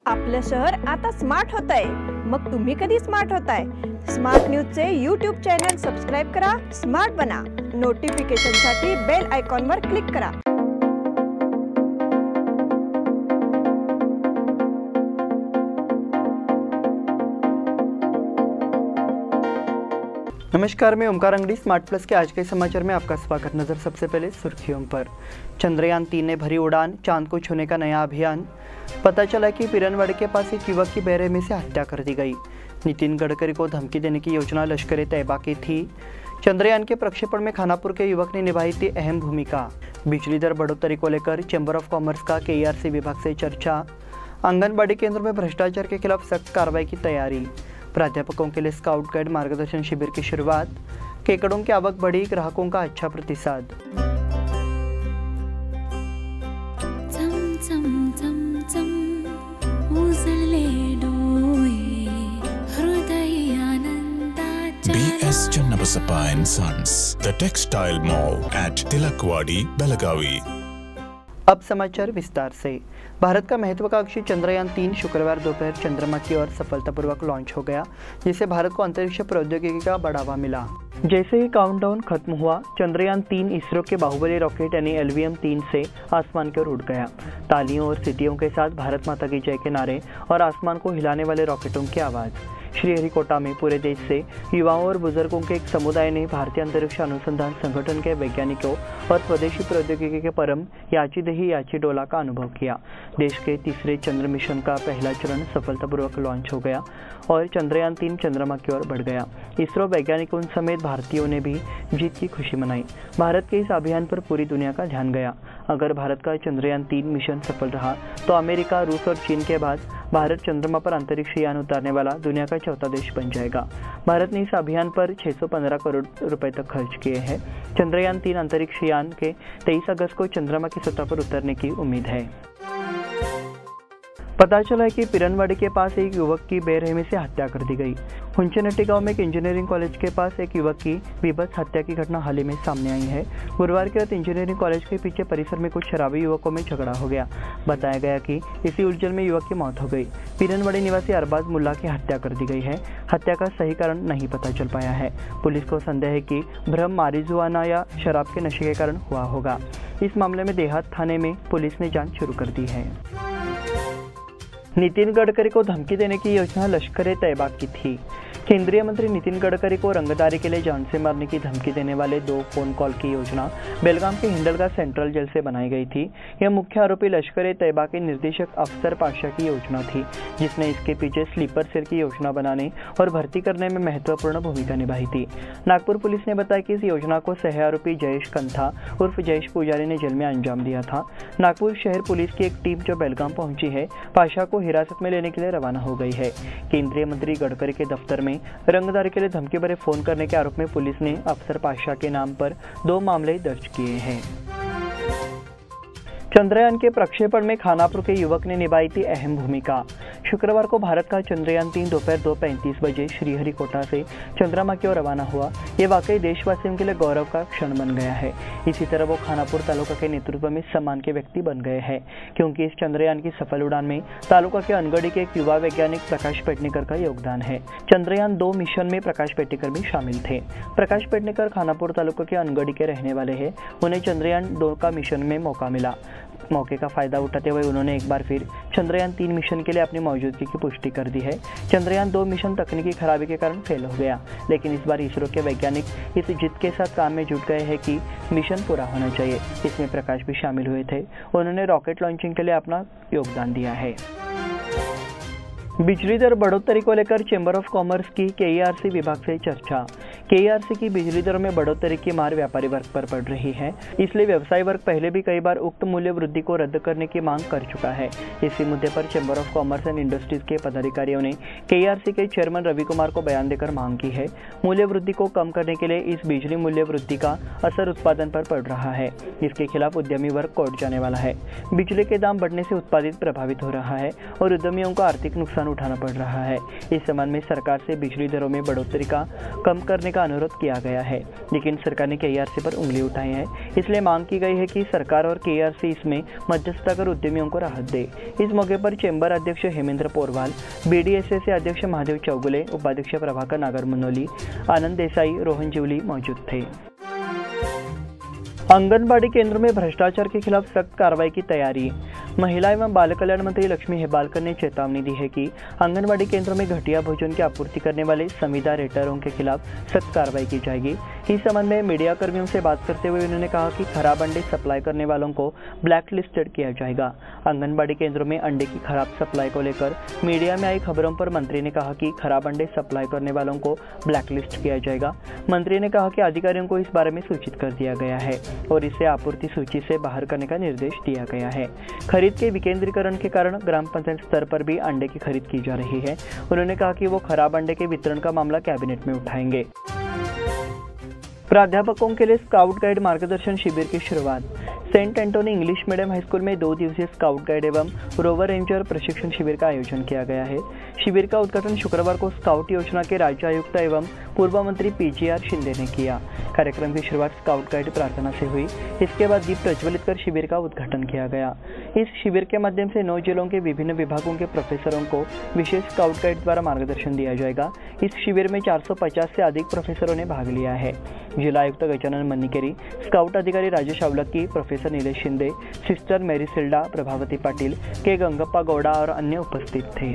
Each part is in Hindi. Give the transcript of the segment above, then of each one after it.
आपलं शहर आता स्मार्ट होत आहे। मग तुम्ही कधी स्मार्ट होताय? स्मार्ट न्यूजचे यूट्यूब चॅनल सबस्क्राइब करा, स्मार्ट बना। नोटिफिकेशनसाठी बेल आयकॉनवर क्लिक करा। नमस्कार, मैं ओमकार अंगड़ी। स्मार्ट प्लस के आज के समाचार में आपका स्वागत। नजर सबसे पहले सुर्खियों पर। चंद्रयान 3 ने भरी उड़ान, चांद को छूने का नया अभियान। पता चला कि पिरनवाड़ी के पास एक युवक की बेरहमी से हत्या कर दी गई। नितिन गडकरी को धमकी देने की योजना लश्कर तैयबा की थी। चंद्रयान के प्रक्षेपण में खानापुर के युवक ने निभाई थी अहम भूमिका। बिजली दर बढ़ोतरी को लेकर चैम्बर ऑफ कॉमर्स का KERC विभाग से चर्चा। आंगनबाड़ी केंद्रों में भ्रष्टाचार के खिलाफ सख्त कार्रवाई की तैयारी। प्राध्यापकों के लिए स्काउट गाइड मार्गदर्शन शिविर की शुरुआत। केकड़ों की आवक बढ़ी, ग्राहकों का अच्छा प्रतिसाद। BS Channabasappa and Sons, the textile mall at Tilakwadi, Belagavi। अब समाचार विस्तार से। भारत का महत्वाकांक्षी चंद्रयान 3 शुक्रवार दोपहर चंद्रमा की ओर सफलतापूर्वक लॉन्च हो गया, जिससे भारत को अंतरिक्ष प्रौद्योगिकी का बढ़ावा मिला। जैसे ही काउंटडाउन खत्म हुआ, चंद्रयान 3 इसरो के बाहुबली रॉकेट यानी LVM-3 से आसमान की ओर उड़ गया। तालियों और सीटियों के साथ भारत माता की जय के नारे और आसमान को हिलाने वाले रॉकेटों की आवाज़। श्रीहरिकोटा में पूरे देश से युवाओं और बुजुर्गों के एक समुदाय ने भारतीय अंतरिक्ष अनुसंधान संगठन के वैज्ञानिकों और स्वदेशी प्रौद्योगिकी के परम याचीदेही याचीडोला का अनुभव किया। देश के तीसरे चंद्र मिशन का पहला चरण सफलतापूर्वक लॉन्च हो गया और चंद्रयान 3 चंद्रमा की ओर बढ़ गया। इसरो वैज्ञानिकों समेत भारतीयों ने भी जीत की खुशी मनाई। भारत के इस अभियान पर पूरी दुनिया का ध्यान गया। अगर भारत का चंद्रयान 3 मिशन सफल रहा तो अमेरिका, रूस और चीन के बाद भारत चंद्रमा पर अंतरिक्ष यान उतारने वाला दुनिया का चौथा देश बन जाएगा। भारत ने इस अभियान पर 615 करोड़ रुपए तक खर्च किए हैं। चंद्रयान 3 अंतरिक्ष यान के 23 अगस्त को चंद्रमा की सतह पर उतरने की उम्मीद है। पता चला है कि पिरनवाड़ी के पास एक युवक की बेरहमी से हत्या कर दी गई। हुंचनट्टी गांव में एक इंजीनियरिंग कॉलेज के पास एक युवक की विभत्स हत्या की घटना हाल ही में सामने आई है। गुरुवार की रात इंजीनियरिंग कॉलेज के पीछे परिसर में कुछ शराबी युवकों में झगड़ा हो गया। बताया गया कि इसी उलझन में युवक की मौत हो गई। पिरनवाड़ी निवासी अरबाज मुल्ला की हत्या कर दी गई है। हत्या का सही कारण नहीं पता चल पाया है। पुलिस को संदेह है कि भ्रम मारिजुआना या शराब के नशे के कारण हुआ होगा। इस मामले में देहात थाने में पुलिस ने जांच शुरू कर दी है। नितिन गडकरी को धमकी देने की योजना लश्कर तैयबा की थी। केंद्रीय मंत्री नितिन गडकरी को रंगदारी के लिए जान से मारने की धमकी देने वाले 2 फोन कॉल की योजना बेलगाम के हिंडलगा सेंट्रल जेल से बनाई गई थी। यह मुख्य आरोपी लश्कर तैयबा के निर्देशक अफसर पाशा की योजना थी, जिसने इसके पीछे स्लीपर सेल की योजना बनाने और भर्ती करने में महत्वपूर्ण भूमिका निभाई थी। नागपुर पुलिस ने बताया कि इस योजना को सह आरोपी जयेश कंथा उर्फ जयेश पुजारी ने जेल में अंजाम दिया था। नागपुर शहर पुलिस की एक टीम जो बेलगाम पहुंची है, पाशा को हिरासत में लेने के लिए रवाना हो गई है। केंद्रीय मंत्री गडकरी के दफ्तर में रंगदारी के लिए धमकी भरे फोन करने के आरोप में पुलिस ने अफसर पाशा के नाम पर 2 मामले दर्ज किए हैं। चंद्रयान के प्रक्षेपण में खानापुर के युवक ने निभाई थी अहम भूमिका। शुक्रवार को भारत का चंद्रयान 3 दोपहर 2:35 बजे श्रीहरिकोटा से चंद्रमा की ओर रवाना हुआ। ये वाकई देशवासियों के लिए गौरव का क्षण बन गया है। इसी तरह वो खानापुर तालुका के नेतृत्व में सम्मान के व्यक्ति बन गए हैं, क्योंकि इस चंद्रयान की सफल उड़ान में तालुका के अनगढ़ी के एक युवा वैज्ञानिक प्रकाश पेडनेकर का योगदान है। चंद्रयान 2 मिशन में प्रकाश पेडनेकर भी शामिल थे। प्रकाश पेडनेकर खानापुर तालुका के अनगढ़ी के रहने वाले हैं। उन्हें चंद्रयान 2 का मिशन में मौका मिला। मौके का फायदा उठाते हुए उन्होंने एक बार फिर चंद्रयान 3 मिशन के लिए अपनी मौजूदगी की पुष्टि कर दी है। चंद्रयान 2 मिशन तकनीकी खराबी के कारण फेल हो गया, लेकिन इस बार इसरो के वैज्ञानिक इस जिद के साथ काम में जुट गए हैं कि मिशन पूरा होना चाहिए। इसमें प्रकाश भी शामिल हुए थे। उन्होंने रॉकेट लॉन्चिंग के लिए अपना योगदान दिया है। बिजली दर बढ़ोतरी को लेकर चैम्बर ऑफ कॉमर्स की KERC विभाग से चर्चा। KERC की बिजली दरों में बढ़ोतरी की मार व्यापारी वर्ग पर पड़ रही है, इसलिए व्यवसायी वर्ग पहले भी कई बार उक्त मूल्य वृद्धि को रद्द करने की मांग कर चुका है। इसी मुद्दे पर chamber of commerce and industries के पदाधिकारियों ने KERC के चेयरमैन रवि कुमार को बयान देकर मांग की है। मूल्य वृद्धि को कम करने के लिए इस बिजली मूल्य वृद्धि का असर उत्पादन पर पड़ रहा है। इसके खिलाफ उद्यमी वर्ग कोर्ट जाने वाला है। बिजली के दाम बढ़ने से उत्पादित प्रभावित हो रहा है और उद्यमियों को आर्थिक नुकसान उठाना पड़ रहा है। इस संबंध में सरकार से बिजली दरों में बढ़ोतरी का कम करने का का अनुरोध किया गया है, लेकिन सरकार ने KERC पर उंगली उठाई है। इसलिए मांग की गई है कि सरकार और KERC इसमें मध्यस्थता कर उद्यमियों को राहत दे। इस मौके पर चेंबर अध्यक्ष हेमेंद्र पोरवाल, BDSA अध्यक्ष महादेव चौगुले, उपाध्यक्ष प्रभाकर नागर मुनोली, आनंद देसाई, रोहन जिवली मौजूद थे। आंगनबाड़ी केंद्र में भ्रष्टाचार के खिलाफ सख्त कार्रवाई की तैयारी। महिला एवं बाल कल्याण मंत्री लक्ष्मी हेबालकर ने चेतावनी दी है कि आंगनबाड़ी केंद्रों में घटिया भोजन की आपूर्ति करने वाले संविदा रेटरों के खिलाफ सख्त कार्रवाई की जाएगी। इस संबंध में मीडिया कर्मियों से बात करते हुए उन्होंने कहा कि खराब अंडे सप्लाई करने वालों को ब्लैक लिस्टेड किया जाएगा। आंगनबाड़ी केंद्रों में अंडे की खराब सप्लाई को लेकर मीडिया में आई खबरों पर मंत्री ने कहा कि खराब अंडे सप्लाई करने वालों को ब्लैक लिस्ट किया जाएगा। मंत्री ने कहा कि अधिकारियों को इस बारे में सूचित कर दिया गया है और इसे आपूर्ति सूची से बाहर करने का निर्देश दिया गया है। खरीद के विकेंद्रीकरण के कारण ग्राम पंचायत स्तर पर भी अंडे की खरीद की जा रही है। उन्होंने कहा कि वो खराब अंडे के वितरण का मामला कैबिनेट में उठाएंगे। प्राध्यापकों के लिए स्काउट गाइड मार्गदर्शन शिविर की शुरुआत। Saint Antony English medium high school में 2 दिवसीय स्काउट गाइड एवं रोवर रेंजर प्रशिक्षण शिविर का आयोजन किया गया है। शिविर का उद्घाटन शुक्रवार को स्काउट योजना के राज्य आयुक्त एवं पूर्व मंत्री PGR शिंदे ने किया। कार्यक्रम की शुरुआत स्काउट गाइड प्रार्थना से हुई। इसके बाद दीप प्रज्वलित कर शिविर का उद्घाटन किया गया। इस शिविर के माध्यम से 9 जिलों के विभिन्न विभागों के प्रोफेसरों को विशेष स्काउट गाइड द्वारा मार्गदर्शन दिया जाएगा। इस शिविर में 450 से अधिक प्रोफेसरों ने भाग लिया है। जिला आयुक्त गजानन मन्नीकेरी, स्काउट अधिकारी राजेश आवलक्की, प्रोफेसर नीलेश शिंदे, सिस्टर मेरी सिल्डा, प्रभावती पाटिल, के गंगप्पा गौड़ा और अन्य उपस्थित थे।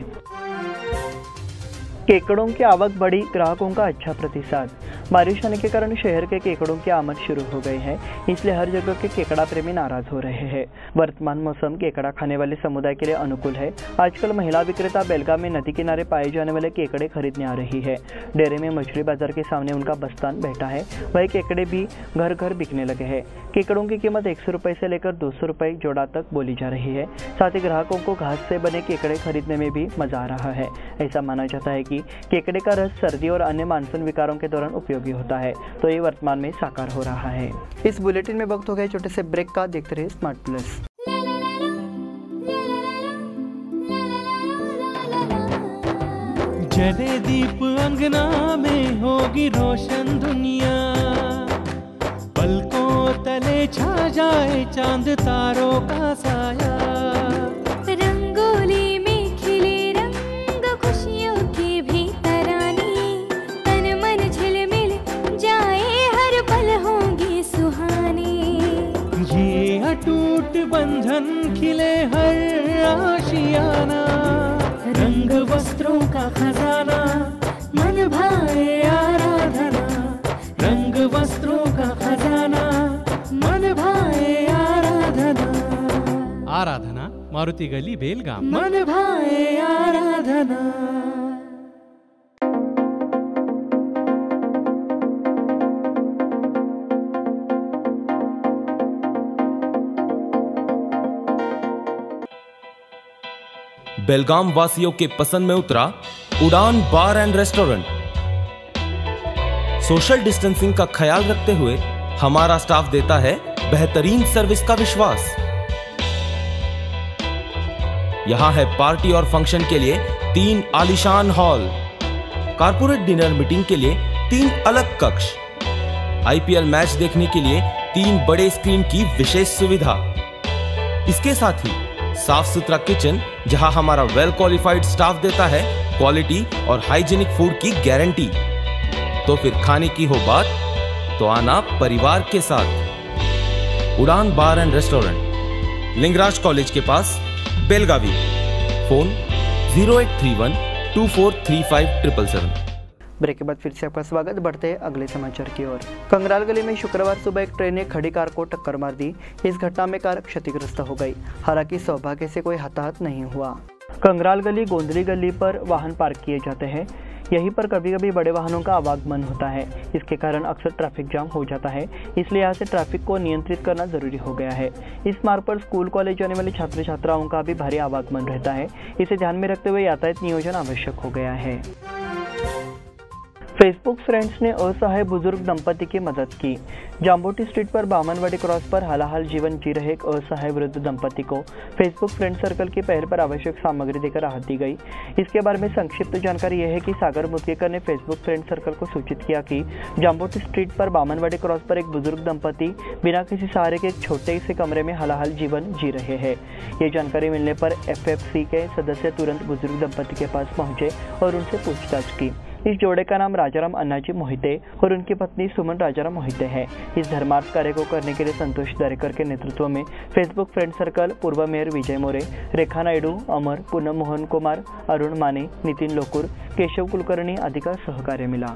केकड़ों की आवक बढ़ी, ग्राहकों का अच्छा प्रतिसाद। बारिश होने के कारण शहर के केकड़ों की आमद शुरू हो गई है, इसलिए हर जगह के केकड़ा प्रेमी नाराज हो रहे हैं। वर्तमान मौसम केकड़ा खाने वाले समुदाय के लिए अनुकूल है। आजकल महिला विक्रेता बेलगाम में नदी किनारे पाए जाने वाले केकड़े खरीदने आ रही है। डेरे में मछली बाजार के सामने उनका बस्तान बैठा है। वही केकड़े भी घर घर बिकने लगे हैं। केकड़ों की कीमत 100 रुपए से लेकर 200 रुपए जोड़ा तक बोली जा रही है। साथ ही ग्राहकों को घास से बने केकड़े खरीदने में भी मजा आ रहा है। ऐसा माना जाता है कि केकड़े का रस सर्दी और अन्य मानसून विकारों के दौरान उपयोगी होता है, तो ये वर्तमान में साकार हो रहा है। इस बुलेटिन में वक्त हो गया छोटे से ब्रेक का। देखते रहिए स्मार्ट प्लस। जले दीप अंगना में होगी रोशन दुनिया, पलकों तले छा जाए चांद तारों का साया। रंगोली में खिले रंग खुशियों की भी तरानी, तन मन झिलमिल जाए हर पल होंगी सुहानी। ये अटूट बंधन खिले हर आशियाना, रंग वस्त्रों का खजाना मन भाए आराधना। रंग वस्त्रों का खजाना मन भाए आराधना। आराधना मारुति गली बेलगाम। मन भाए आराधना। बेलगाम वासियों के पसंद में उतरा उड़ान बार एंड रेस्टोरेंट। सोशल डिस्टेंसिंग का ख्याल रखते हुए हमारा स्टाफ देता है बेहतरीन सर्विस का विश्वास। यहां है पार्टी और फंक्शन के लिए 3 आलीशान हॉल, कारपोरेट डिनर मीटिंग के लिए 3 अलग कक्ष, IPL मैच देखने के लिए 3 बड़े स्क्रीन की विशेष सुविधा। इसके साथ ही साफ सुथरा किचन, जहां हमारा वेल क्वालिफाइड स्टाफ देता है क्वालिटी और हाइजीनिक फूड की गारंटी। तो फिर खाने की हो बात तो आना परिवार के साथ। उड़ान बार एंड रेस्टोरेंट, लिंगराज कॉलेज के पास, बेलगावी। फोन 0831 2435 ब्रेक के बाद फिर से आपका स्वागत। बढ़ते हैं अगले समाचार की ओर। कंगराल गली में शुक्रवार सुबह एक ट्रेन ने खड़ी कार को टक्कर मार दी। इस घटना में कार क्षतिग्रस्त हो गई। हालांकि सौभाग्य से कोई हताहत नहीं हुआ। कंगराल गली गोंदली गली पर वाहन पार्क किए जाते हैं। यहीं पर कभी कभी बड़े वाहनों का आवागमन होता है। इसके कारण अक्सर ट्रैफिक जाम हो जाता है। इसलिए यहाँ से ट्रैफिक को नियंत्रित करना जरूरी हो गया है। इस मार्ग पर स्कूल कॉलेज जाने वाले छात्र छात्राओं का भी भारी आवागमन रहता है। इसे ध्यान में रखते हुए यातायात नियोजन आवश्यक हो गया है। फेसबुक फ्रेंड्स ने असहाय बुजुर्ग दंपति की मदद की। जाम्बोटी स्ट्रीट पर बामनवाड़ी क्रॉस पर हालाहाल जीवन जी रहे एक असहाय वृद्ध दंपति को फेसबुक फ्रेंड सर्कल की पहल पर आवश्यक सामग्री देकर राहत दी गई। इसके बारे में संक्षिप्त जानकारी यह है कि सागर मुदगेकर ने फेसबुक फ्रेंड सर्कल को सूचित किया कि जाम्बोटी स्ट्रीट पर बामनवाड़ी क्रॉस पर एक बुजुर्ग दंपति बिना किसी सहारे के एक छोटे से कमरे में हालाहाल जीवन जी रहे हैं। ये जानकारी मिलने पर FFC के सदस्य तुरंत बुजुर्ग दंपति के पास पहुंचे और उनसे पूछताछ की। इस जोड़े का नाम राजाराम अन्नाजी मोहिते और उनकी पत्नी सुमन राजाराम मोहिते है। इस धर्मार्थ कार्य को करने के लिए संतोष दरेकर के नेतृत्व में फेसबुक फ्रेंड सर्कल, पूर्व मेयर विजय मोरे, रेखा नायडू, अमर, पूनम मोहन कुमार, अरुण माने, नितिन लोकुर, केशव कुलकर्णी आदि का सहकार्य मिला।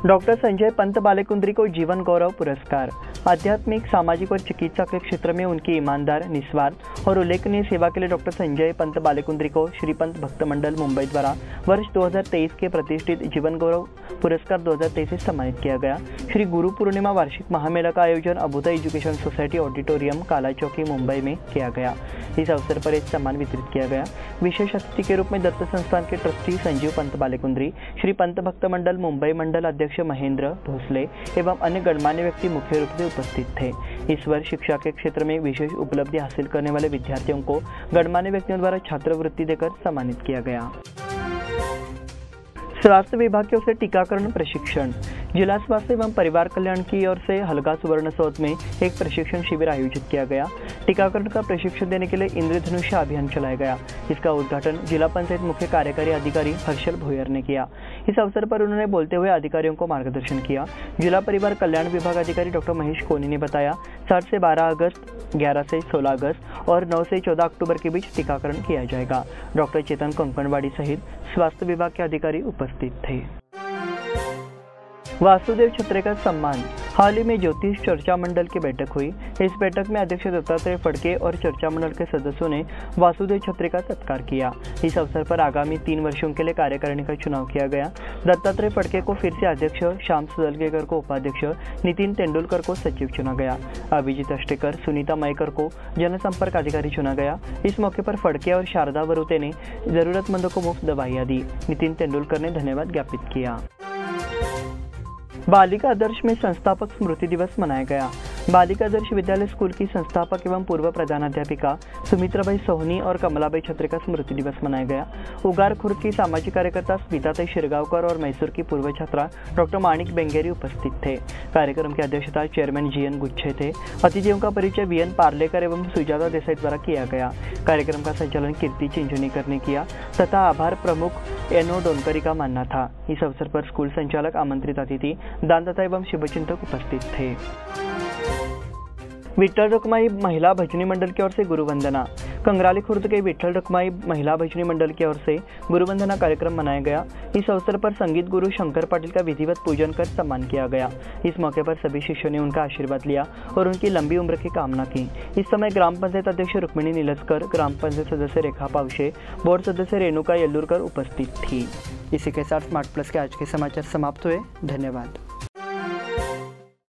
डॉक्टर संजय पंत बालेकुंद्री को जीवन गौरव पुरस्कार। आध्यात्मिक, सामाजिक और चिकित्सा के क्षेत्र में उनकी ईमानदार, निस्वार्थ और उल्लेखनीय सेवा के लिए डॉक्टर संजय पंत बालेकुंद्री को श्री पंत भक्त मंडल मुंबई द्वारा वर्ष 2023 के प्रतिष्ठित जीवन गौरव पुरस्कार 2023 से सम्मानित किया गया। श्री गुरु पूर्णिमा वार्षिक महामेला का आयोजन अभूता एजुकेशन सोसाइटी ऑडिटोरियम, काला चौकी, मुंबई में किया गया। इस अवसर पर एक सम्मान वितरित किया गया। विशेष अतिथि के रूप में दत्त संस्थान के ट्रस्टी संजीव पंत बालेकुंद्री, श्री पंत भक्त मंडल मुंबई मंडल अध्यक्ष महेंद्र भोसले एवं अन्य गणमान्य व्यक्ति मुख्य रूप से उपस्थित थे। इस वर्ष शिक्षा के क्षेत्र में विशेष उपलब्धि हासिल करने वाले विद्यार्थियों को गणमान्य व्यक्तियों द्वारा छात्रवृत्ति देकर सम्मानित किया गया। स्वास्थ्य विभाग की ओर से टीकाकरण प्रशिक्षण। जिला स्वास्थ्य एवं परिवार कल्याण की ओर से हलगा सुवर्णसौध में एक प्रशिक्षण शिविर आयोजित किया गया। टीकाकरण का प्रशिक्षण देने के लिए इंद्रधनुष्य अभियान चलाया गया। इसका उद्घाटन जिला पंचायत मुख्य कार्यकारी अधिकारी हर्षल भोयर ने किया। इस अवसर पर उन्होंने बोलते हुए अधिकारियों को मार्गदर्शन किया। जिला परिवार कल्याण विभाग अधिकारी डॉक्टर महेश कोनी ने बताया 7 से 12 अगस्त, 11 से 16 अगस्त और 9 से 14 अक्टूबर के बीच टीकाकरण किया जाएगा। डॉक्टर चेतन कंकणवाड़ी सहित स्वास्थ्य विभाग के अधिकारी उपस्थित थे। वासुदेव छत्रे का सम्मान। हाल ही में ज्योतिष चर्चा मंडल की बैठक हुई। इस बैठक में अध्यक्ष दत्तात्रेय फड़के और चर्चा मंडल के सदस्यों ने वासुदेव छत्रे का सत्कार किया। इस अवसर पर आगामी 3 वर्षों के लिए कार्यकारिणी का चुनाव किया गया। दत्तात्रेय फड़के को फिर से अध्यक्ष, श्याम सुदलगेकर को उपाध्यक्ष, नितिन तेंदुलकर को सचिव चुना गया। अभिजीत अष्टेकर, सुनीता मयकर को जनसंपर्क अधिकारी चुना गया। इस मौके पर फड़के और शारदा वरुते ने जरूरतमंदों को मुफ्त दवाइयां दी। नितिन तेंदुलकर ने धन्यवाद ज्ञापित किया। बालिका आदर्श में संस्थापक स्मृति दिवस मनाया गया। बालिका आदर्श विद्यालय स्कूल की संस्थापक एवं पूर्व प्रधानाध्यापिका सुमित्राबाई सोहनी और कमलाबाई छत्रे का स्मृति दिवस मनाया गया। उगार खुर्द की सामाजिक कार्यकर्ता स्मिताताई शिरगावकर और मैसूर की पूर्व छात्रा डॉक्टर माणिक बेंगेरी उपस्थित थे। कार्यक्रम की अध्यक्षता चेयरमैन GN गुच्छे थे। अतिथियों का परिचय VN पार्लेकर एवं सुजाता देसाई द्वारा किया गया। कार्यक्रम का संचालन कीर्ति चिंचनीकर ने किया तथा आभार प्रमुख NO डोनकरी का मानना था। इस अवसर पर स्कूल संचालक, आमंत्रित अतिथि, दानदाता एवं शुभचिंतक उपस्थित थे। विठ्ठल रखमाई महिला भजनी मंडल की ओर से गुरुवंदना। कंगराली खुर्द के विठ्ठल रखमाई महिला भजनी मंडल की ओर से गुरुवंदना कार्यक्रम मनाया गया। इस अवसर पर संगीत गुरु शंकर पाटिल का विधिवत पूजन कर सम्मान किया गया। इस मौके पर सभी शिष्यों ने उनका आशीर्वाद लिया और उनकी लंबी उम्र की कामना की। इस समय ग्राम पंचायत अध्यक्ष रुक्मिणी नीलस्कर, ग्राम पंचायत सदस्य रेखा पावशे, बोर्ड सदस्य रेणुका येल्लूरकर उपस्थित थी। इसी के साथ स्मार्ट प्लस के आज के समाचार समाप्त हुए। धन्यवाद।